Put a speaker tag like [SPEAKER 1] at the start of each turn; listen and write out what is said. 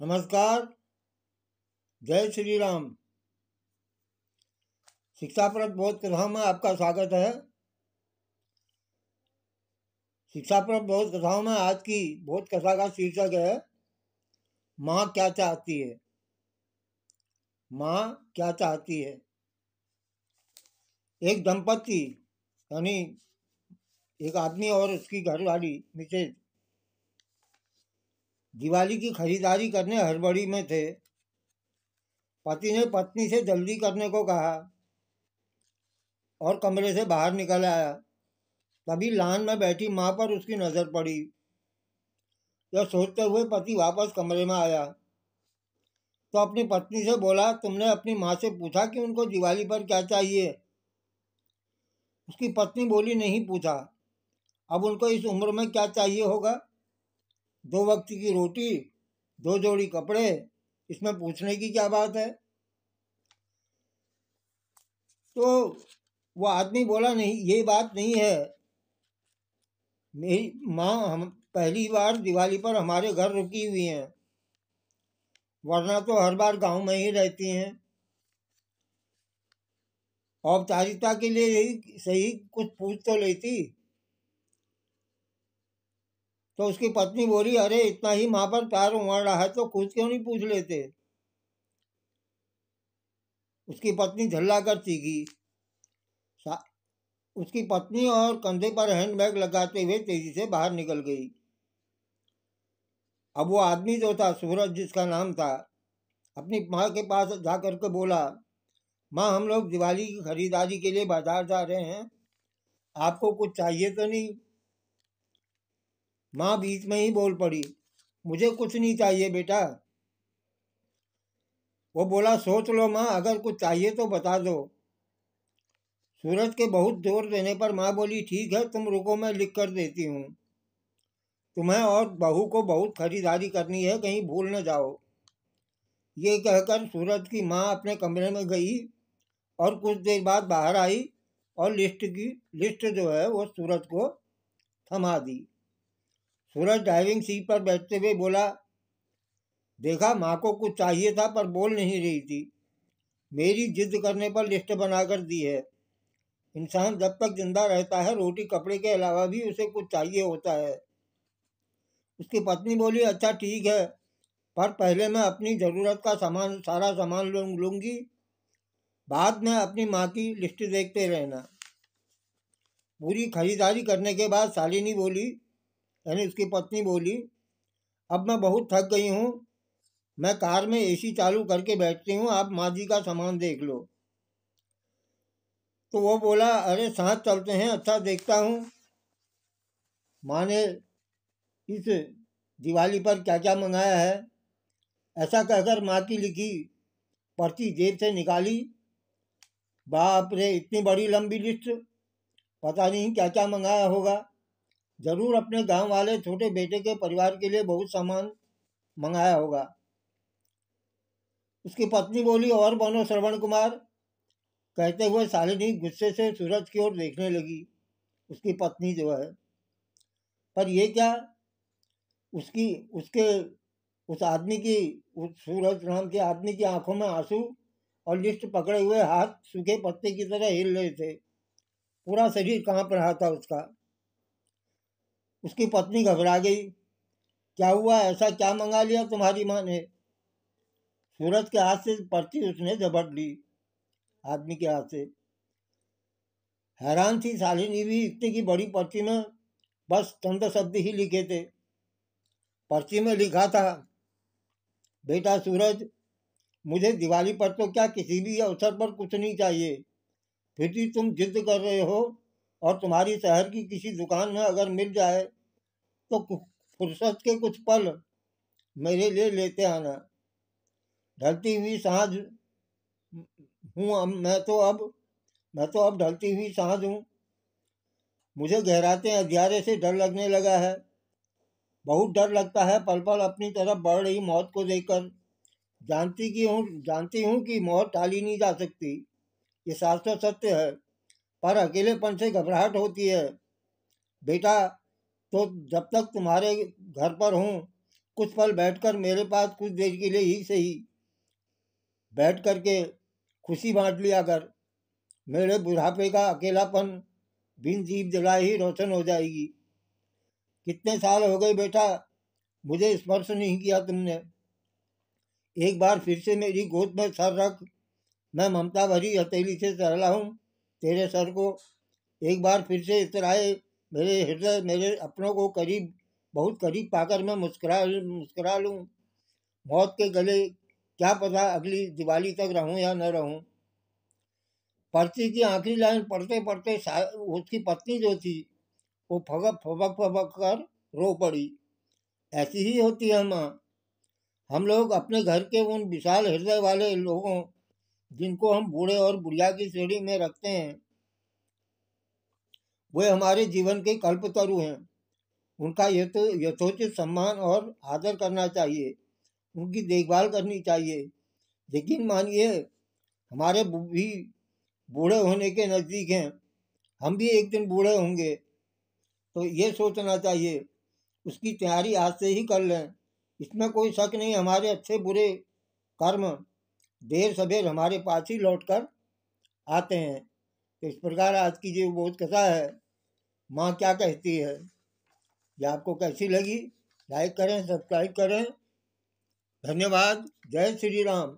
[SPEAKER 1] नमस्कार। जय श्री राम। शिक्षाप्रद बोध कथाओं में आपका स्वागत है। शिक्षाप्रद बोध कथाओं में आज की बोध कथा का शीर्षक है माँ क्या चाहती है। माँ क्या चाहती है। एक दंपति यानी एक आदमी और उसकी घरवाली मिसेज दिवाली की खरीदारी करने हड़बड़ी में थे। पति ने पत्नी से जल्दी करने को कहा और कमरे से बाहर निकल आया। तभी लान में बैठी माँ पर उसकी नजर पड़ी। यह सोचते हुए पति वापस कमरे में आया तो अपनी पत्नी से बोला, तुमने अपनी माँ से पूछा कि उनको दिवाली पर क्या चाहिए। उसकी पत्नी बोली, नहीं पूछा। अब उनको इस उम्र में क्या चाहिए होगा। 2 वक्त की रोटी, 2 जोड़ी कपड़े, इसमें पूछने की क्या बात है। तो वो आदमी बोला, नहीं ये बात नहीं है। मेरी माँ हम पहली बार दिवाली पर हमारे घर रुकी हुई हैं, वरना तो हर बार गांव में ही रहती हैं। औपचारिकता के लिए ही सही कुछ पूछ तो लेती। तो उसकी पत्नी बोली, अरे इतना ही माँ पर प्यार उमड़ रहा है तो खुद क्यों नहीं पूछ लेते। उसकी पत्नी झल्ला कर चीखी। उसकी पत्नी और कंधे पर हैंडबैग लगाते हुए तेजी से बाहर निकल गई। अब वो आदमी जो था, सूरज जिसका नाम था, अपनी माँ के पास जाकर के बोला, माँ हम लोग दिवाली की खरीदारी के लिए बाजार जा रहे हैं, आपको कुछ चाहिए तो नहीं। माँ बीच में ही बोल पड़ी, मुझे कुछ नहीं चाहिए बेटा। वो बोला, सोच लो माँ, अगर कुछ चाहिए तो बता दो। सूरज के बहुत जोर देने पर माँ बोली, ठीक है तुम रुको, मैं लिख कर देती हूँ। तुम्हें और बहू को बहुत खरीदारी करनी है, कहीं भूल न जाओ। ये कहकर सूरज की माँ अपने कमरे में गई और कुछ देर बाद बाहर आई और लिस्ट जो है वो सूरज को थमा दी। सूरज ड्राइविंग सीट पर बैठते हुए बोला, देखा माँ को कुछ चाहिए था पर बोल नहीं रही थी। मेरी जिद करने पर लिस्ट बनाकर दी है। इंसान जब तक जिंदा रहता है रोटी कपड़े के अलावा भी उसे कुछ चाहिए होता है। उसकी पत्नी बोली, अच्छा ठीक है, पर पहले मैं अपनी ज़रूरत का सारा सामान लूँगी, बाद में अपनी माँ की लिस्ट देखते रहना। पूरी खरीदारी करने के बाद शालिनी बोली, यानी उसकी पत्नी बोली, अब मैं बहुत थक गई हूँ, मैं कार में एसी चालू करके बैठती हूँ, आप माँ जी का सामान देख लो। तो वो बोला, अरे साथ चलते हैं, अच्छा देखता हूँ माँ ने इस दिवाली पर क्या क्या मंगाया है। ऐसा कहकर माँ की लिखी पर्ची जेब से निकाली। बाप रे, इतनी बड़ी लंबी लिस्ट, पता नहीं क्या क्या मंगाया होगा। जरूर अपने गांव वाले छोटे बेटे के परिवार के लिए बहुत सामान मंगाया होगा। उसकी पत्नी बोली, और बनो श्रवण कुमार। कहते हुए शालिनी गुस्से से सूरज की ओर देखने लगी, उसकी पत्नी जो है। पर ये क्या, उसकी उसके उस आदमी की, उस सूरज नाम के आदमी की आंखों में आंसू और लिस्ट पकड़े हुए हाथ सूखे पत्ते की तरह हिल रहे थे। पूरा शरीर कांप रहा था उसका। उसकी पत्नी घबरा गई। क्या हुआ, ऐसा क्या मंगा लिया तुम्हारी माँ ने। सूरज के हाथ से पर्ची उसने झपट ली, आदमी के हाथ से। हैरान थी शालिनी भी, इतनी की बड़ी पर्ची में बस चंद शब्द ही लिखे थे। पर्ची में लिखा था, बेटा सूरज, मुझे दिवाली पर तो क्या किसी भी अवसर पर कुछ नहीं चाहिए, फिर भी तुम जिद कर रहे हो, और तुम्हारी शहर की किसी दुकान में अगर मिल जाए तो फुर्सत के कुछ पल मेरे लिए लेते आना। ढलती हुई सांझ हूँ मैं तो अब ढलती हुई सांझ हूँ। मुझे गहराते अंधियारे से डर लगने लगा है। बहुत डर लगता है पल पल अपनी तरफ बढ़ रही मौत को देखकर। जानती हूँ कि मौत टाली नहीं जा सकती, ये शाश्वत सत्य है, पर अकेलेपन से घबराहट होती है। बेटा, तो जब तक तुम्हारे घर पर हूँ कुछ पल बैठकर मेरे पास कुछ देर के लिए ही सही बैठ करके खुशी बांट लिया कर। मेरे बुढ़ापे का अकेलापन बिन दीप जलाए ही रोशन हो जाएगी। कितने साल हो गए बेटा, मुझे स्पर्श नहीं किया तुमने। एक बार फिर से मेरी गोद में सर रख, मैं ममता भरी हथेली से सहलाऊं तेरे सर को। एक बार फिर से इतराए मेरे हृदय, मेरे अपनों को करीब, बहुत करीब पाकर मैं मुस्कुरा लूं। मौत के गले क्या पता अगली दिवाली तक रहूं या न रहूं। पर्ची की आखिरी लाइन पढ़ते पढ़ते उसकी पत्नी जो थी वो फबक फबक फबक कर रो पड़ी। ऐसी ही होती है माँ। हम लोग अपने घर के उन विशाल हृदय वाले लोगों जिनको हम बूढ़े और बुढ़िया की श्रेणी में रखते हैं, वे हमारे जीवन के कल्पतरु हैं। उनका यथोचित सम्मान और आदर करना चाहिए, उनकी देखभाल करनी चाहिए। यकीन मानिए, हमारे भी बूढ़े होने के नज़दीक हैं। हम भी एक दिन बूढ़े होंगे, तो ये सोचना चाहिए उसकी तैयारी आज से ही कर लें। इसमें कोई शक नहीं, हमारे अच्छे बुरे कर्म देर सवेर हमारे पास ही लौट कर आते हैं। तो इस प्रकार आज की जो बोध कथा है, माँ क्या कहती है, ये आपको कैसी लगी? लाइक करें, सब्सक्राइब करें। धन्यवाद। जय श्री राम।